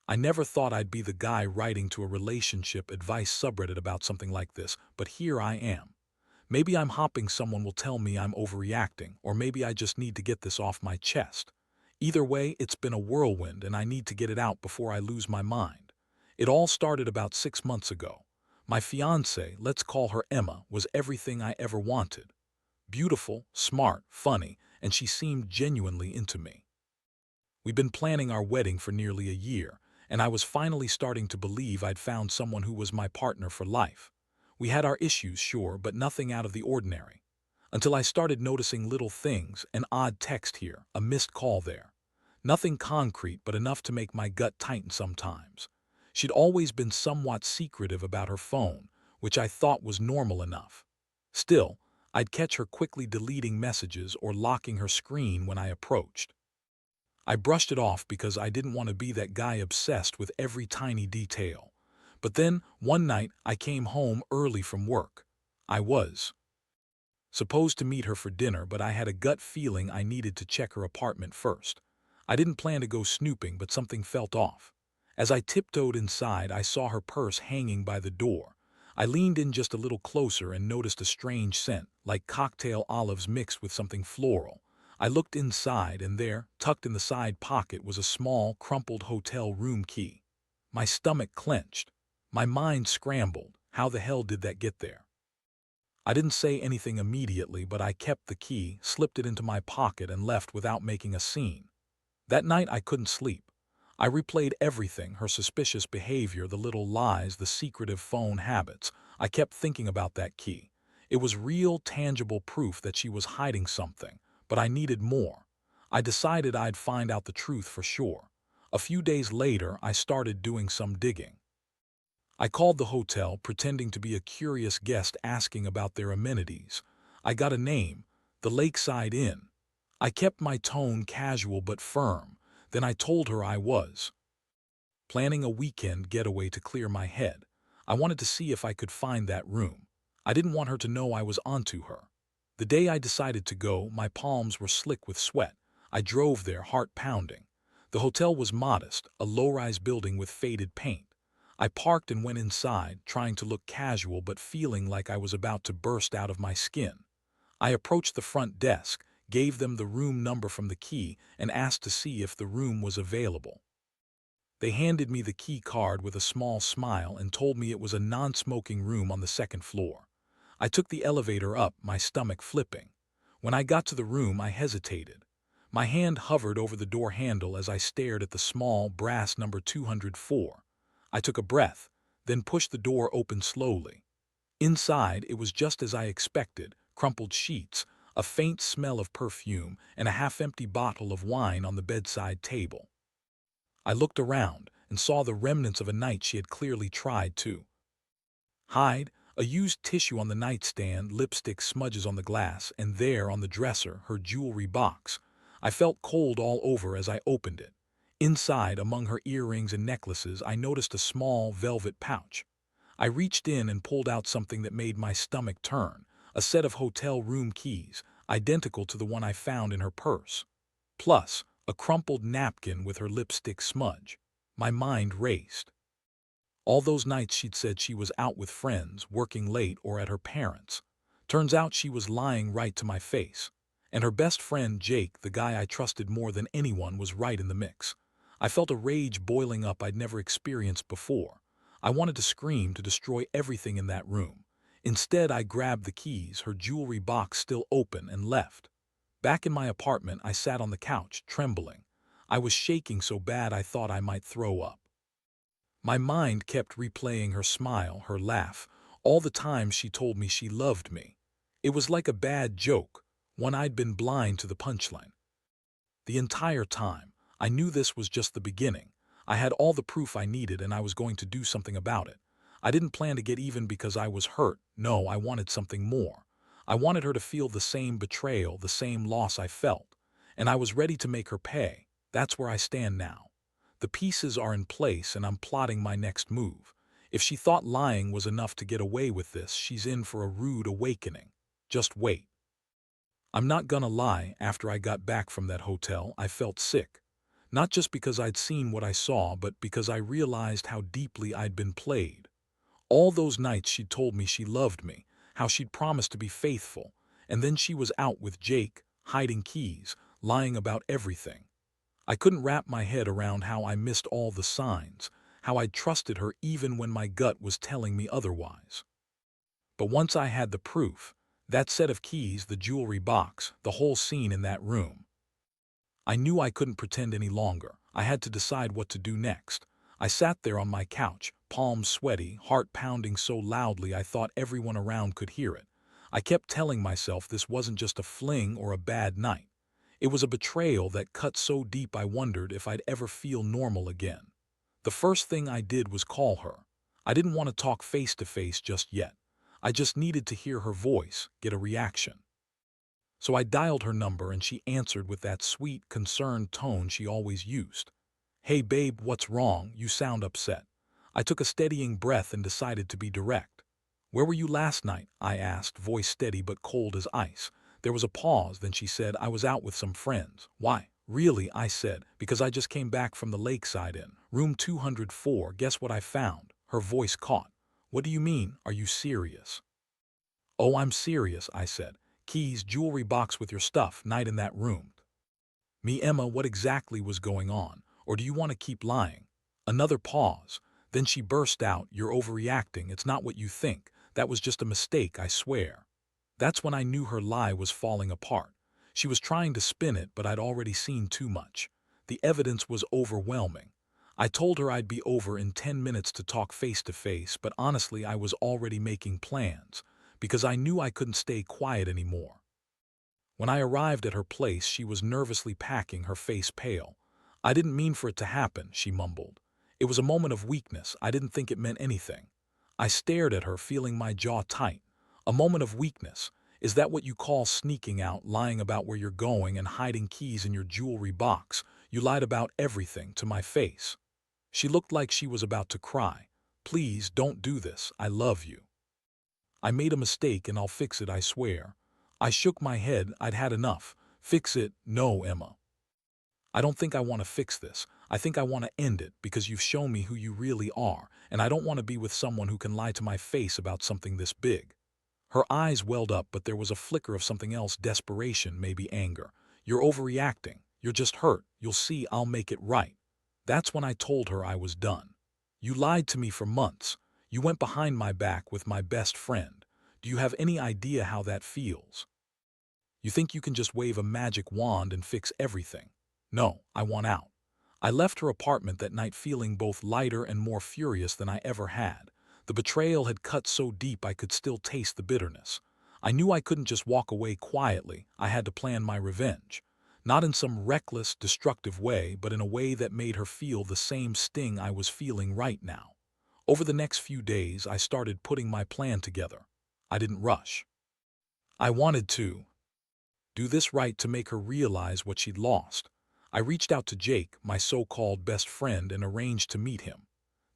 I never thought I'd be the guy writing to a relationship advice subreddit about something like this, but here I am. Maybe I'm hopping someone will tell me I'm overreacting, or maybe I just need to get this off my chest. Either way, it's been a whirlwind and I need to get it out before I lose my mind. It all started about 6 months ago. My fiancée, let's call her Emma, was everything I ever wanted. Beautiful, smart, funny, and she seemed genuinely into me. We'd been planning our wedding for nearly a year, and I was finally starting to believe I'd found someone who was my partner for life. We had our issues, sure, but nothing out of the ordinary. Until I started noticing little things, an odd text here, a missed call there. Nothing concrete, but enough to make my gut tighten sometimes. She'd always been somewhat secretive about her phone, which I thought was normal enough. Still, I'd catch her quickly deleting messages or locking her screen when I approached. I brushed it off because I didn't want to be that guy obsessed with every tiny detail. But then, one night, I came home early from work. I was supposed to meet her for dinner, but I had a gut feeling I needed to check her apartment first. I didn't plan to go snooping, but something felt off. As I tiptoed inside, I saw her purse hanging by the door. I leaned in just a little closer and noticed a strange scent, like cocktail olives mixed with something floral. I looked inside, and there, tucked in the side pocket, was a small, crumpled hotel room key. My stomach clenched. My mind scrambled. How the hell did that get there? I didn't say anything immediately, but I kept the key, slipped it into my pocket, and left without making a scene. That night I couldn't sleep. I replayed everything, her suspicious behavior, the little lies, the secretive phone habits. I kept thinking about that key. It was real, tangible proof that she was hiding something, but I needed more. I decided I'd find out the truth for sure. A few days later, I started doing some digging. I called the hotel, pretending to be a curious guest asking about their amenities. I got a name, the Lakeside Inn. I kept my tone casual but firm. Then I told her I was planning a weekend getaway to clear my head. I wanted to see if I could find that room. I didn't want her to know I was onto her. The day I decided to go, my palms were slick with sweat. I drove there, heart pounding. The hotel was modest, a low-rise building with faded paint. I parked and went inside, trying to look casual but feeling like I was about to burst out of my skin. I approached the front desk, gave them the room number from the key, and asked to see if the room was available. They handed me the key card with a small smile and told me it was a non-smoking room on the second floor. I took the elevator up, my stomach flipping. When I got to the room, I hesitated. My hand hovered over the door handle as I stared at the small, brass number 204. I took a breath, then pushed the door open slowly. Inside, it was just as I expected: crumpled sheets, a faint smell of perfume, and a half-empty bottle of wine on the bedside table. I looked around and saw the remnants of a night she had clearly tried to hide: a used tissue on the nightstand, lipstick smudges on the glass, and there on the dresser, her jewelry box. I felt cold all over as I opened it. Inside, among her earrings and necklaces, I noticed a small velvet pouch. I reached in and pulled out something that made my stomach turn: a set of hotel room keys, identical to the one I found in her purse. Plus, a crumpled napkin with her lipstick smudge. My mind raced. All those nights she'd said she was out with friends, working late, or at her parents'. Turns out she was lying right to my face. And her best friend Jake, the guy I trusted more than anyone, was right in the mix. I felt a rage boiling up I'd never experienced before. I wanted to scream, to destroy everything in that room. Instead, I grabbed the keys, her jewelry box still open, and left. Back in my apartment, I sat on the couch, trembling. I was shaking so bad I thought I might throw up. My mind kept replaying her smile, her laugh, all the times she told me she loved me. It was like a bad joke, one I'd been blind to the punchline. The entire time, I knew this was just the beginning. I had all the proof I needed, and I was going to do something about it. I didn't plan to get even because I was hurt. No, I wanted something more. I wanted her to feel the same betrayal, the same loss I felt. And I was ready to make her pay. That's where I stand now. The pieces are in place, and I'm plotting my next move. If she thought lying was enough to get away with this, she's in for a rude awakening. Just wait. I'm not gonna lie, after I got back from that hotel, I felt sick. Not just because I'd seen what I saw, but because I realized how deeply I'd been played. All those nights she'd told me she loved me, how she'd promised to be faithful, and then she was out with Jake, hiding keys, lying about everything. I couldn't wrap my head around how I missed all the signs, how I'd trusted her even when my gut was telling me otherwise. But once I had the proof, that set of keys, the jewelry box, the whole scene in that room, I knew I couldn't pretend any longer. I had to decide what to do next. I sat there on my couch, palms sweaty, heart pounding so loudly I thought everyone around could hear it. I kept telling myself this wasn't just a fling or a bad night. It was a betrayal that cut so deep I wondered if I'd ever feel normal again. The first thing I did was call her. I didn't want to talk face to face just yet. I just needed to hear her voice, get a reaction. So I dialed her number and she answered with that sweet, concerned tone she always used. "Hey babe, what's wrong? You sound upset." I took a steadying breath and decided to be direct. "Where were you last night?" I asked, voice steady but cold as ice. There was a pause, then she said, "I was out with some friends." "Why?" "Really?" I said, "because I just came back from the lakeside in room 204. Guess what I found?" Her voice caught. "What do you mean? Are you serious?" "Oh, I'm serious," I said. "Keys, jewelry box with your stuff, night in that room." "Me, Emma, what exactly was going on? Or do you want to keep lying?" Another pause. Then she burst out, "You're overreacting. It's not what you think. That was just a mistake, I swear." That's when I knew her lie was falling apart. She was trying to spin it, but I'd already seen too much. The evidence was overwhelming. I told her I'd be over in 10 minutes to talk face to face, but honestly I was already making plans, because I knew I couldn't stay quiet anymore. When I arrived at her place, she was nervously packing, her face pale. "I didn't mean for it to happen," she mumbled. "It was a moment of weakness. I didn't think it meant anything." I stared at her, feeling my jaw tight. A moment of weakness? Is that what you call sneaking out, lying about where you're going, and hiding keys in your jewelry box? You lied about everything, to my face. She looked like she was about to cry. "Please, don't do this. I love you." "I made a mistake and I'll fix it, I swear." I shook my head. I'd had enough. "Fix it? No, Emma. I don't think I want to fix this. I think I want to end it, because you've shown me who you really are, and I don't want to be with someone who can lie to my face about something this big." Her eyes welled up, but there was a flicker of something else, desperation, maybe anger. "You're overreacting. You're just hurt. You'll see, I'll make it right." That's when I told her I was done. "You lied to me for months. You went behind my back with my best friend. Do you have any idea how that feels? You think you can just wave a magic wand and fix everything? No, I want out." I left her apartment that night feeling both lighter and more furious than I ever had. The betrayal had cut so deep I could still taste the bitterness. I knew I couldn't just walk away quietly. I had to plan my revenge. Not in some reckless, destructive way, but in a way that made her feel the same sting I was feeling right now. Over the next few days, I started putting my plan together. I didn't rush. I wanted to do this right, to make her realize what she'd lost. I reached out to Jake, my so-called best friend, and arranged to meet him.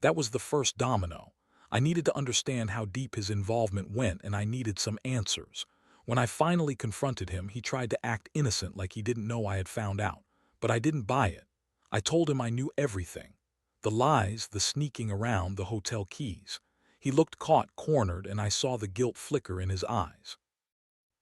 That was the first domino. I needed to understand how deep his involvement went, and I needed some answers. When I finally confronted him, he tried to act innocent, like he didn't know I had found out. But I didn't buy it. I told him I knew everything. The lies, the sneaking around, the hotel keys. He looked caught, cornered, and I saw the guilt flicker in his eyes.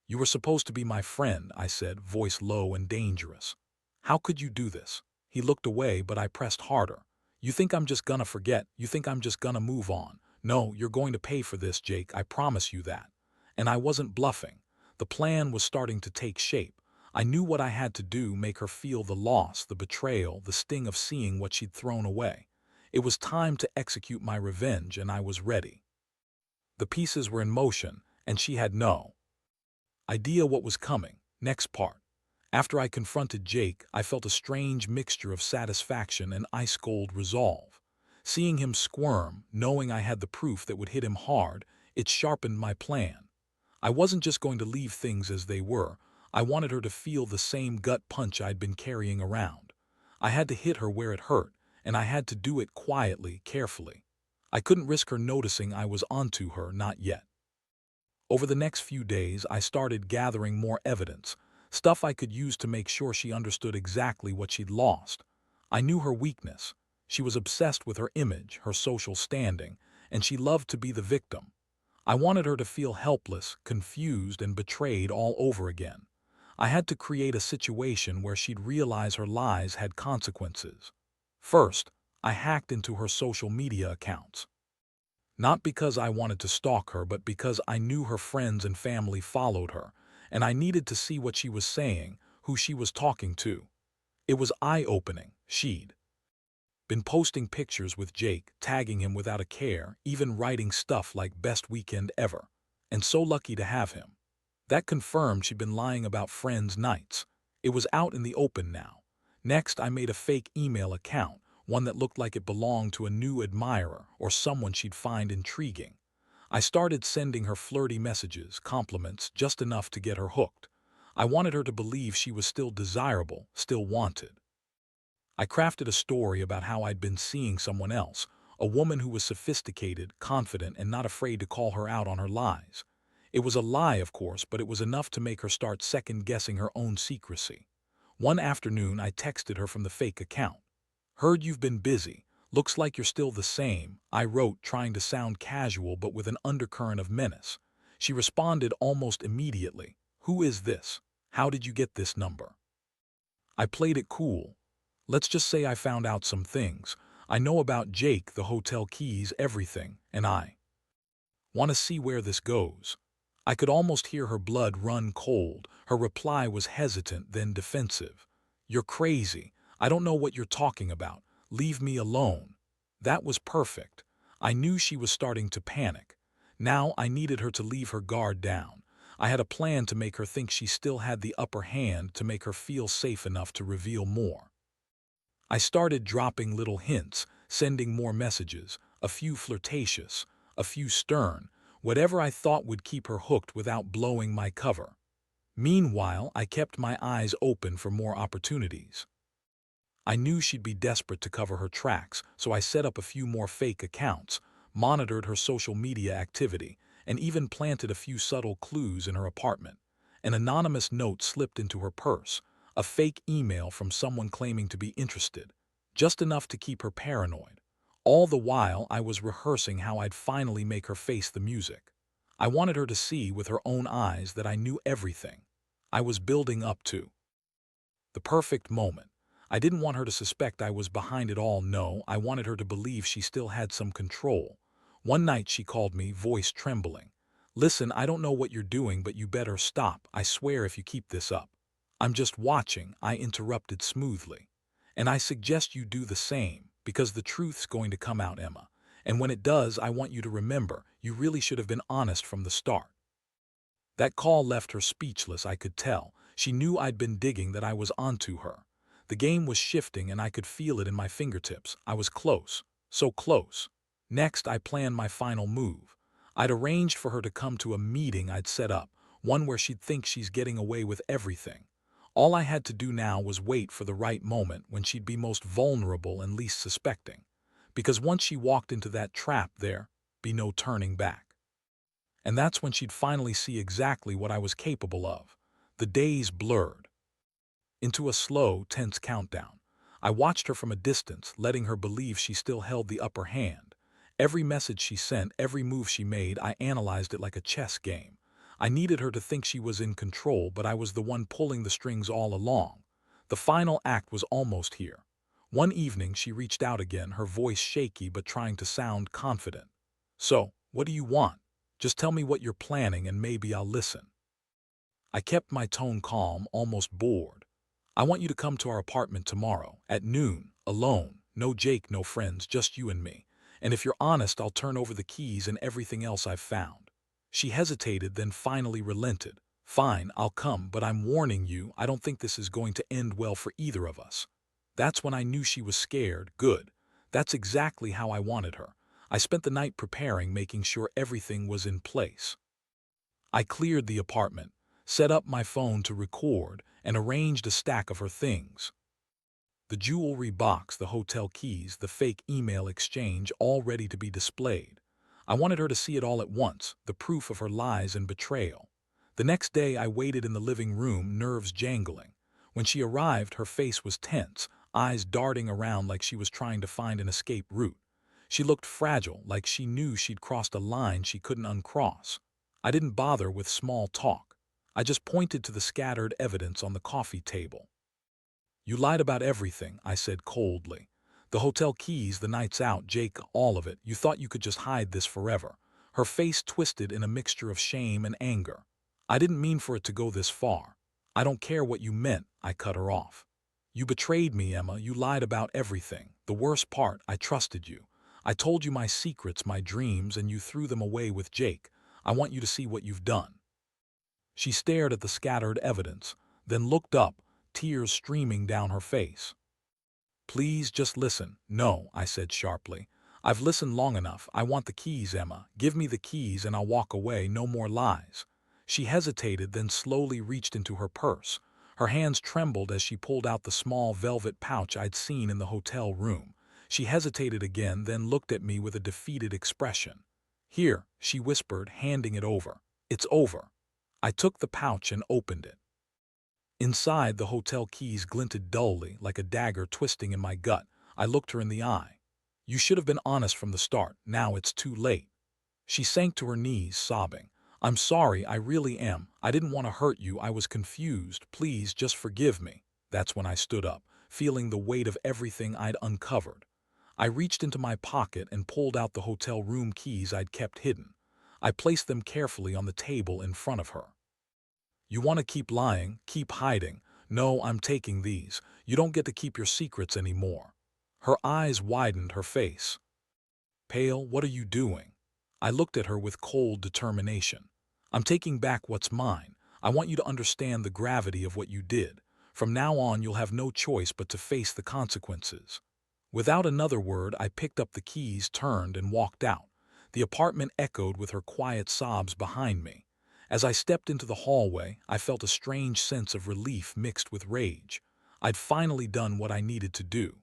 "You were supposed to be my friend," I said, voice low and dangerous. "How could you do this?" He looked away, but I pressed harder. "You think I'm just gonna forget? You think I'm just gonna move on? No, you're going to pay for this, Jake, I promise you that." And I wasn't bluffing. The plan was starting to take shape. I knew what I had to do, make her feel the loss, the betrayal, the sting of seeing what she'd thrown away. It was time to execute my revenge, and I was ready. The pieces were in motion, and she had no idea what was coming. Next part. After I confronted Jake, I felt a strange mixture of satisfaction and ice-cold resolve. Seeing him squirm, knowing I had the proof that would hit him hard, it sharpened my plan. I wasn't just going to leave things as they were. I wanted her to feel the same gut punch I'd been carrying around. I had to hit her where it hurt, and I had to do it quietly, carefully. I couldn't risk her noticing I was onto her, not yet. Over the next few days, I started gathering more evidence, stuff I could use to make sure she understood exactly what she'd lost. I knew her weakness. She was obsessed with her image, her social standing, and she loved to be the victim. I wanted her to feel helpless, confused, and betrayed all over again. I had to create a situation where she'd realize her lies had consequences. First, I hacked into her social media accounts. Not because I wanted to stalk her, but because I knew her friends and family followed her, and I needed to see what she was saying, who she was talking to. It was eye-opening. She'd been posting pictures with Jake, tagging him without a care, even writing stuff like best weekend ever. And so lucky to have him. That confirmed she'd been lying about friends' nights. It was out in the open now. Next, I made a fake email account, one that looked like it belonged to a new admirer or someone she'd find intriguing. I started sending her flirty messages, compliments, just enough to get her hooked. I wanted her to believe she was still desirable, still wanted. I crafted a story about how I'd been seeing someone else, a woman who was sophisticated, confident, and not afraid to call her out on her lies. It was a lie, of course, but it was enough to make her start second-guessing her own secrecy. One afternoon, I texted her from the fake account. "Heard you've been busy. Looks like you're still the same," I wrote, trying to sound casual but with an undercurrent of menace. She responded almost immediately. "Who is this? How did you get this number?" I played it cool. "Let's just say I found out some things. I know about Jake, the hotel keys, everything, and I want to see where this goes." I could almost hear her blood run cold. Her reply was hesitant, then defensive. "You're crazy. I don't know what you're talking about. Leave me alone." That was perfect. I knew she was starting to panic. Now I needed her to leave her guard down. I had a plan to make her think she still had the upper hand, to make her feel safe enough to reveal more. I started dropping little hints, sending more messages, a few flirtatious, a few stern, whatever I thought would keep her hooked without blowing my cover. Meanwhile, I kept my eyes open for more opportunities. I knew she'd be desperate to cover her tracks, so I set up a few more fake accounts, monitored her social media activity, and even planted a few subtle clues in her apartment. An anonymous note slipped into her purse, a fake email from someone claiming to be interested, just enough to keep her paranoid. All the while, I was rehearsing how I'd finally make her face the music. I wanted her to see with her own eyes that I knew everything. I was building up to the perfect moment. I didn't want her to suspect I was behind it all. No, I wanted her to believe she still had some control. One night she called me, voice trembling. "Listen, I don't know what you're doing, but you better stop. I swear if you keep this up." "I'm just watching," I interrupted smoothly. "And I suggest you do the same, because the truth's going to come out, Emma. And when it does, I want you to remember, you really should have been honest from the start." That call left her speechless, I could tell. She knew I'd been digging, that I was onto her. The game was shifting and I could feel it in my fingertips. I was close. So close. Next, I planned my final move. I'd arranged for her to come to a meeting I'd set up, one where she'd think she's getting away with everything. All I had to do now was wait for the right moment, when she'd be most vulnerable and least suspecting. Because once she walked into that trap, there'd be no turning back. And that's when she'd finally see exactly what I was capable of. The days blurred into a slow, tense countdown. I watched her from a distance, letting her believe she still held the upper hand. Every message she sent, every move she made, I analyzed it like a chess game. I needed her to think she was in control, but I was the one pulling the strings all along. The final act was almost here. One evening she reached out again, her voice shaky but trying to sound confident. "So, what do you want? Just tell me what you're planning and maybe I'll listen." I kept my tone calm, almost bored. "I want you to come to our apartment tomorrow, at noon, alone. No Jake, no friends, just you and me. And if you're honest, I'll turn over the keys and everything else I've found." She hesitated, then finally relented. "Fine, I'll come, but I'm warning you, I don't think this is going to end well for either of us." That's when I knew she was scared. Good. That's exactly how I wanted her. I spent the night preparing, making sure everything was in place. I cleared the apartment, set up my phone to record, and arranged a stack of her things. The jewelry box, the hotel keys, the fake email exchange, all ready to be displayed. I wanted her to see it all at once, the proof of her lies and betrayal. The next day I waited in the living room, nerves jangling. When she arrived, her face was tense, eyes darting around like she was trying to find an escape route. She looked fragile, like she knew she'd crossed a line she couldn't uncross. I didn't bother with small talk. I just pointed to the scattered evidence on the coffee table. "You lied about everything," I said coldly. "The hotel keys, the nights out, Jake, all of it. You thought you could just hide this forever." Her face twisted in a mixture of shame and anger. "I didn't mean for it to go this far." "I don't care what you meant," I cut her off. "You betrayed me, Emma. You lied about everything. The worst part, I trusted you. I told you my secrets, my dreams, and you threw them away with Jake. I want you to see what you've done." She stared at the scattered evidence, then looked up, tears streaming down her face. "Please just listen." "No," I said sharply. "I've listened long enough. I want the keys, Emma. Give me the keys and I'll walk away. No more lies." She hesitated, then slowly reached into her purse. Her hands trembled as she pulled out the small velvet pouch I'd seen in the hotel room. She hesitated again, then looked at me with a defeated expression. "Here," she whispered, handing it over. "It's over." I took the pouch and opened it. Inside, the hotel keys glinted dully, like a dagger twisting in my gut. I looked her in the eye. "You should have been honest from the start. Now it's too late." She sank to her knees, sobbing. "I'm sorry, I really am. I didn't want to hurt you. I was confused. Please, just forgive me." That's when I stood up, feeling the weight of everything I'd uncovered. I reached into my pocket and pulled out the hotel room keys I'd kept hidden. I placed them carefully on the table in front of her. "You want to keep lying, keep hiding. No, I'm taking these. You don't get to keep your secrets anymore." Her eyes widened, her face pale. "What are you doing?" I looked at her with cold determination. "I'm taking back what's mine. I want you to understand the gravity of what you did. From now on, you'll have no choice but to face the consequences." Without another word, I picked up the keys, turned, and walked out. The apartment echoed with her quiet sobs behind me. As I stepped into the hallway, I felt a strange sense of relief mixed with rage. I'd finally done what I needed to do.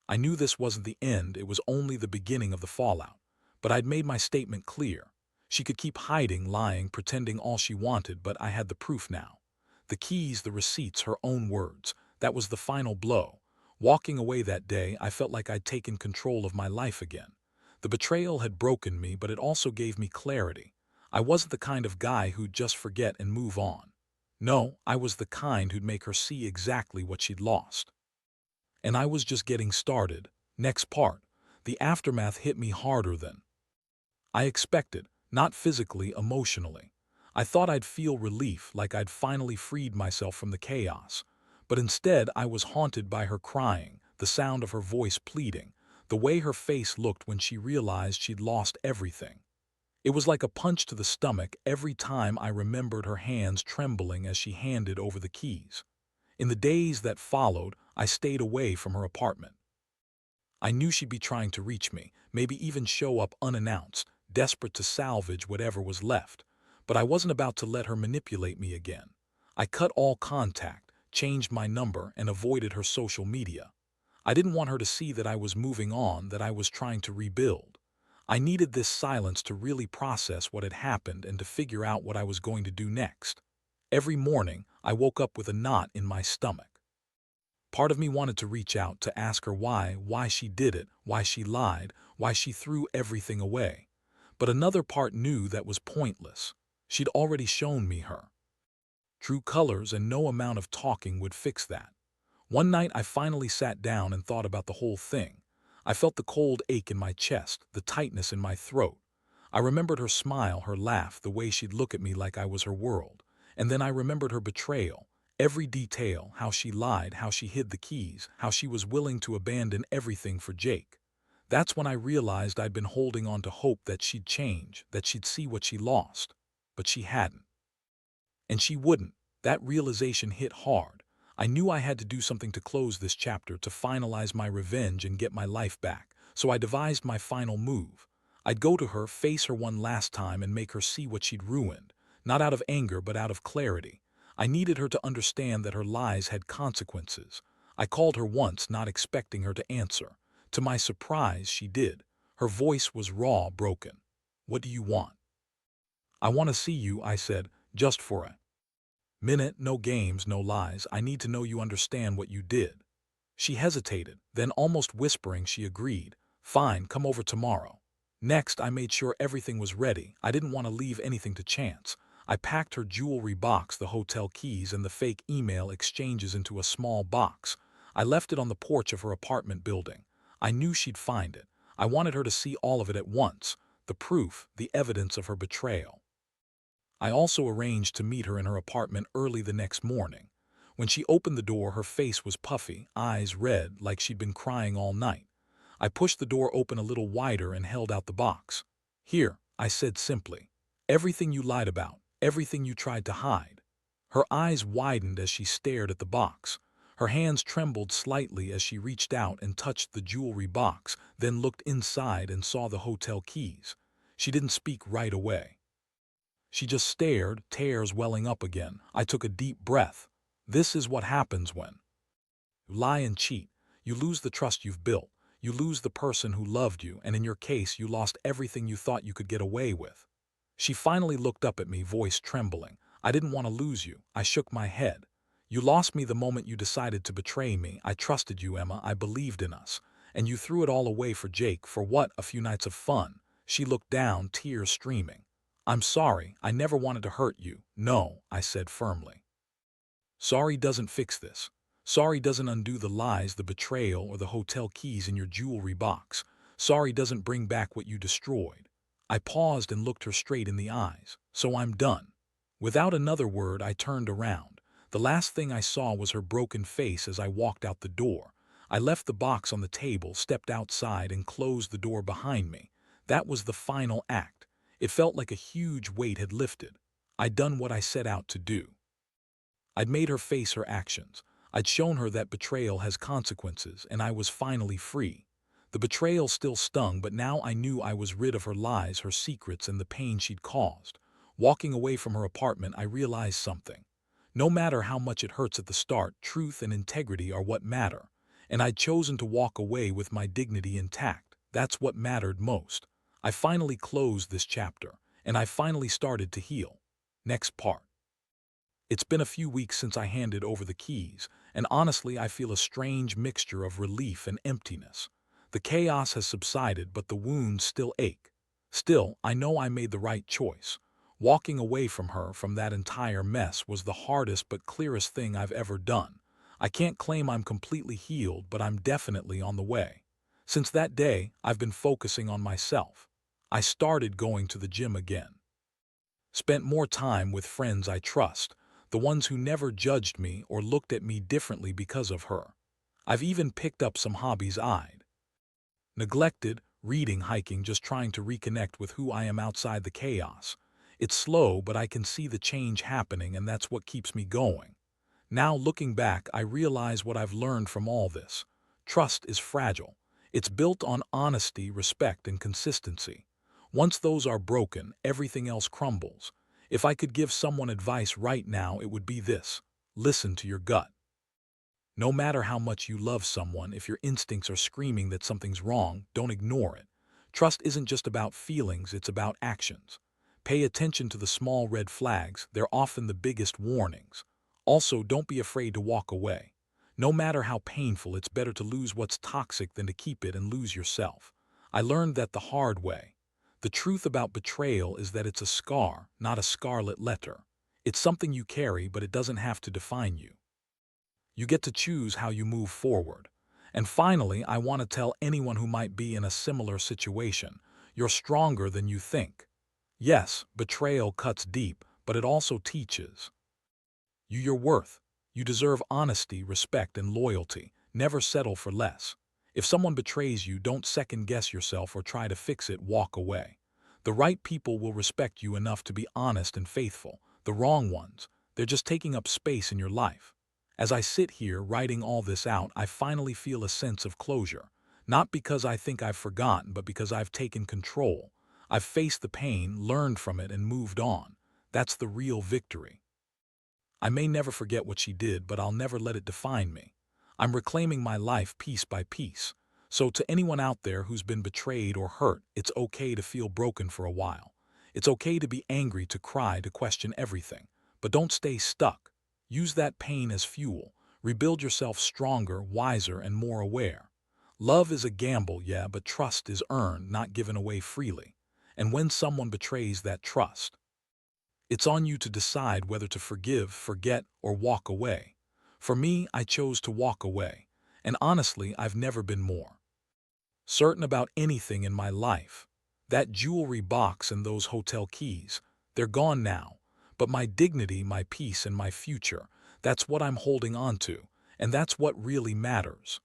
I knew this wasn't the end, it was only the beginning of the fallout. But I'd made my statement clear. She could keep hiding, lying, pretending all she wanted, but I had the proof now. The keys, the receipts, her own words. That was the final blow. Walking away that day, I felt like I'd taken control of my life again. The betrayal had broken me, but it also gave me clarity. I wasn't the kind of guy who'd just forget and move on. No, I was the kind who'd make her see exactly what she'd lost. And I was just getting started. Next part. The aftermath hit me harder than I expected, not physically, emotionally. I thought I'd feel relief, like I'd finally freed myself from the chaos. But instead, I was haunted by her crying, the sound of her voice pleading, the way her face looked when she realized she'd lost everything. It was like a punch to the stomach every time I remembered her hands trembling as she handed over the keys. In the days that followed, I stayed away from her apartment. I knew she'd be trying to reach me, maybe even show up unannounced, desperate to salvage whatever was left. But I wasn't about to let her manipulate me again. I cut all contact, changed my number, and avoided her social media. I didn't want her to see that I was moving on, that I was trying to rebuild. I needed this silence to really process what had happened and to figure out what I was going to do next. Every morning, I woke up with a knot in my stomach. Part of me wanted to reach out to ask her why she did it, why she lied, why she threw everything away. But another part knew that was pointless. She'd already shown me her true colors, and no amount of talking would fix that. One night I finally sat down and thought about the whole thing. I felt the cold ache in my chest, the tightness in my throat. I remembered her smile, her laugh, the way she'd look at me like I was her world. And then I remembered her betrayal. Every detail, how she lied, how she hid the keys, how she was willing to abandon everything for Jake. That's when I realized I'd been holding on to hope that she'd change, that she'd see what she lost. But she hadn't. And she wouldn't. That realization hit hard. I knew I had to do something to close this chapter, to finalize my revenge and get my life back. So I devised my final move. I'd go to her, face her one last time, and make her see what she'd ruined. Not out of anger, but out of clarity. I needed her to understand that her lies had consequences. I called her once, not expecting her to answer. To my surprise, she did. Her voice was raw, broken. "What do you want?" "I want to see you," I said, "just for a minute. No games, no lies. I need to know you understand what you did." She hesitated, then almost whispering she agreed. Fine, come over tomorrow. Next, I made sure everything was ready. I didn't want to leave anything to chance. I packed her jewelry box, the hotel keys, and the fake email exchanges into a small box. I left it on the porch of her apartment building. I knew she'd find it. I wanted her to see all of it at once. The proof, the evidence of her betrayal. I also arranged to meet her in her apartment early the next morning. When she opened the door, her face was puffy, eyes red, like she'd been crying all night. I pushed the door open a little wider and held out the box. Here, I said simply. Everything you lied about, everything you tried to hide. Her eyes widened as she stared at the box. Her hands trembled slightly as she reached out and touched the jewelry box, then looked inside and saw the hotel keys. She didn't speak right away. She just stared, tears welling up again. I took a deep breath. This is what happens when you lie and cheat. You lose the trust you've built. You lose the person who loved you, and in your case, you lost everything you thought you could get away with. She finally looked up at me, voice trembling. I didn't want to lose you. I shook my head. You lost me the moment you decided to betray me. I trusted you, Emma. I believed in us. And you threw it all away for Jake. For what? A few nights of fun. She looked down, tears streaming. I'm sorry. I never wanted to hurt you. No, I said firmly. Sorry doesn't fix this. Sorry doesn't undo the lies, the betrayal, or the hotel keys in your jewelry box. Sorry doesn't bring back what you destroyed. I paused and looked her straight in the eyes. So I'm done. Without another word, I turned around. The last thing I saw was her broken face as I walked out the door. I left the box on the table, stepped outside, and closed the door behind me. That was the final act. It felt like a huge weight had lifted. I'd done what I set out to do. I'd made her face her actions. I'd shown her that betrayal has consequences, and I was finally free. The betrayal still stung, but now I knew I was rid of her lies, her secrets, and the pain she'd caused. Walking away from her apartment, I realized something. No matter how much it hurts at the start, truth and integrity are what matter. And I'd chosen to walk away with my dignity intact. That's what mattered most. I finally closed this chapter, and I finally started to heal. Next part. It's been a few weeks since I handed over the keys, and honestly I feel a strange mixture of relief and emptiness. The chaos has subsided, but the wounds still ache. Still, I know I made the right choice. Walking away from her, from that entire mess, was the hardest but clearest thing I've ever done. I can't claim I'm completely healed, but I'm definitely on the way. Since that day, I've been focusing on myself. I started going to the gym again. Spent more time with friends I trust, the ones who never judged me or looked at me differently because of her. I've even picked up some hobbies I'd neglected, reading, hiking, just trying to reconnect with who I am outside the chaos. It's slow, but I can see the change happening, and that's what keeps me going. Now, looking back, I realize what I've learned from all this. Trust is fragile. It's built on honesty, respect, and consistency. Once those are broken, everything else crumbles. If I could give someone advice right now, it would be this: listen to your gut. No matter how much you love someone, if your instincts are screaming that something's wrong, don't ignore it. Trust isn't just about feelings, it's about actions. Pay attention to the small red flags, they're often the biggest warnings. Also, don't be afraid to walk away. No matter how painful, it's better to lose what's toxic than to keep it and lose yourself. I learned that the hard way. The truth about betrayal is that it's a scar, not a scarlet letter. It's something you carry, but it doesn't have to define you. You get to choose how you move forward. And finally, I want to tell anyone who might be in a similar situation, you're stronger than you think. Yes, betrayal cuts deep, but it also teaches you your worth. You deserve honesty, respect, and loyalty. Never settle for less. If someone betrays you, don't second-guess yourself or try to fix it, walk away. The right people will respect you enough to be honest and faithful. The wrong ones, they're just taking up space in your life. As I sit here writing all this out, I finally feel a sense of closure. Not because I think I've forgotten, but because I've taken control. I've faced the pain, learned from it, and moved on. That's the real victory. I may never forget what she did, but I'll never let it define me. I'm reclaiming my life piece by piece. So to anyone out there who's been betrayed or hurt, it's okay to feel broken for a while. It's okay to be angry, to cry, to question everything. But don't stay stuck. Use that pain as fuel. Rebuild yourself stronger, wiser, and more aware. Love is a gamble, yeah, but trust is earned, not given away freely. And when someone betrays that trust, it's on you to decide whether to forgive, forget, or walk away. For me, I chose to walk away. And honestly, I've never been more certain about anything in my life. That jewelry box and those hotel keys, they're gone now. But my dignity, my peace, and my future, that's what I'm holding on to. And that's what really matters.